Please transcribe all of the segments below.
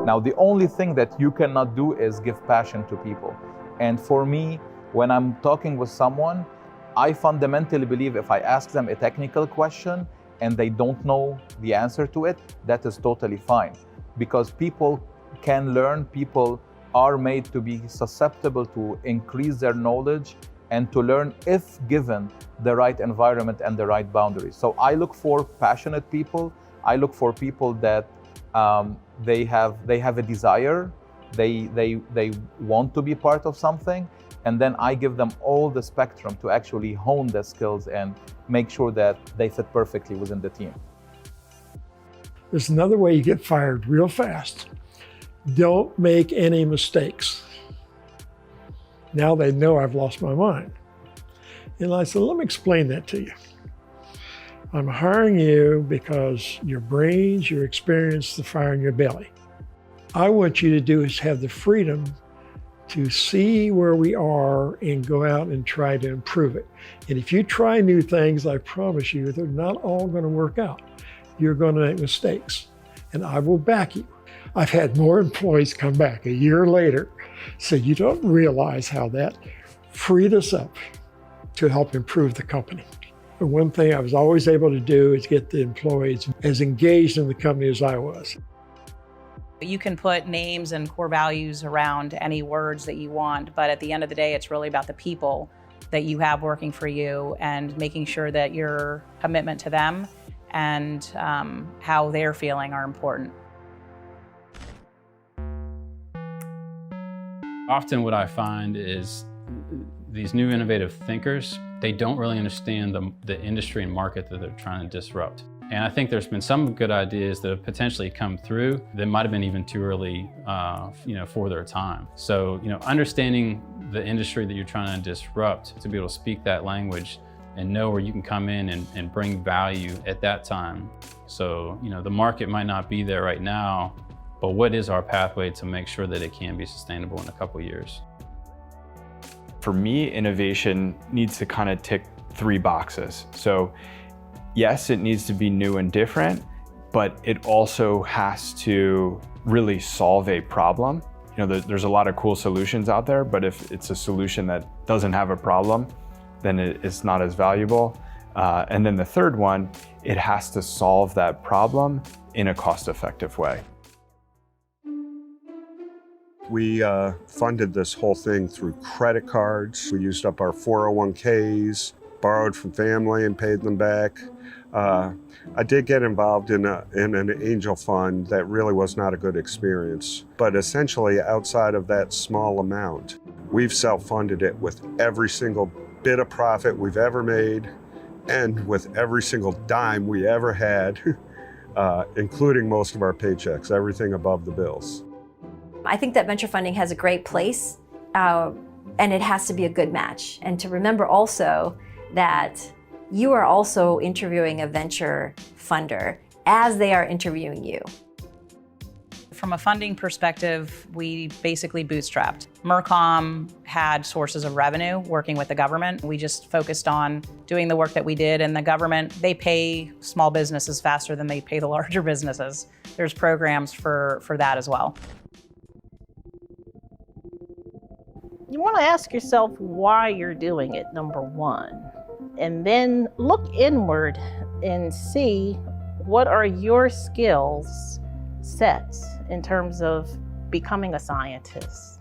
Now, the only thing that you cannot do is give passion to people. And for me, when I'm talking with someone, I fundamentally believe if I ask them a technical question and they don't know the answer to it, that is totally fine. Because people can learn, people are made to be susceptible to increase their knowledge and to learn if given the right environment and the right boundaries. So I look for passionate people. I look for people that they have a desire, they want to be part of something, and then I give them all the spectrum to actually hone their skills and make sure that they fit perfectly within the team. There's another way you get fired real fast. Don't make any mistakes. Now they know I've lost my mind. And I said, let me explain that to you. I'm hiring you because your brains, your experience, the fire in your belly. I want you to do is have the freedom to see where we are and go out and try to improve it. And if you try new things, I promise you, they're not all going to work out. You're going to make mistakes, and I will back you. I've had more employees come back a year later, so you don't realize how that freed us up to help improve the company. The one thing I was always able to do is get the employees as engaged in the company as I was. You can put names and core values around any words that you want, but at the end of the day, it's really about the people that you have working for you and making sure that your commitment to them and how they're feeling are important. Often what I find is these new innovative thinkers, they don't really understand the industry and market that they're trying to disrupt. And I think there's been some good ideas that have potentially come through that might have been even too early for their time. So understanding the industry that you're trying to disrupt, to be able to speak that language and know where you can come in and bring value at that time. So the market might not be there right now, but what is our pathway to make sure that it can be sustainable in a couple of years? For me, innovation needs to kind of tick 3 boxes. So yes, it needs to be new and different, but it also has to really solve a problem. There's a lot of cool solutions out there, but if it's a solution that doesn't have a problem, then it's not as valuable. And then the third one, it has to solve that problem in a cost-effective way. We funded this whole thing through credit cards. We used up our 401ks, borrowed from family and paid them back. I did get involved in an angel fund that really was not a good experience. But essentially, outside of that small amount, we've self-funded it with every single bit of profit we've ever made and with every single dime we ever had, including most of our paychecks, everything above the bills. I think that venture funding has a great place, and it has to be a good match. And to remember also that you are also interviewing a venture funder as they are interviewing you. From a funding perspective, we basically bootstrapped. Mercom had sources of revenue working with the government. We just focused on doing the work that we did, and the government, they pay small businesses faster than they pay the larger businesses. There's programs for that as well. You want to ask yourself why you're doing it, number one, and then look inward and see what are your skills sets in terms of becoming a scientist.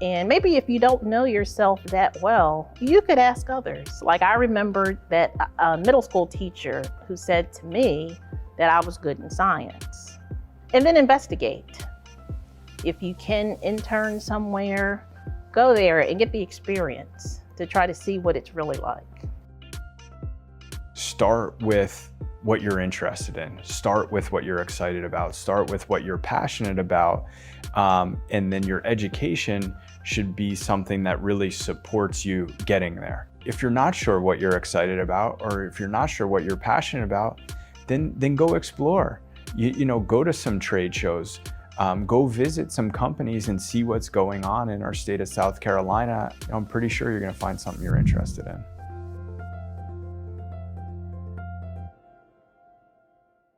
And maybe if you don't know yourself that well, you could ask others. Like I remember that a middle school teacher who said to me that I was good in science. And then investigate. If you can intern somewhere, go there and get the experience to try to see what it's really like. Start with what you're interested in. Start with what you're excited about. Start with what you're passionate about. And then your education should be something that really supports you getting there. If you're not sure what you're excited about, or if you're not sure what you're passionate about, then go explore. Go to some trade shows. Go visit some companies and see what's going on in our state of South Carolina. I'm pretty sure you're going to find something you're interested in.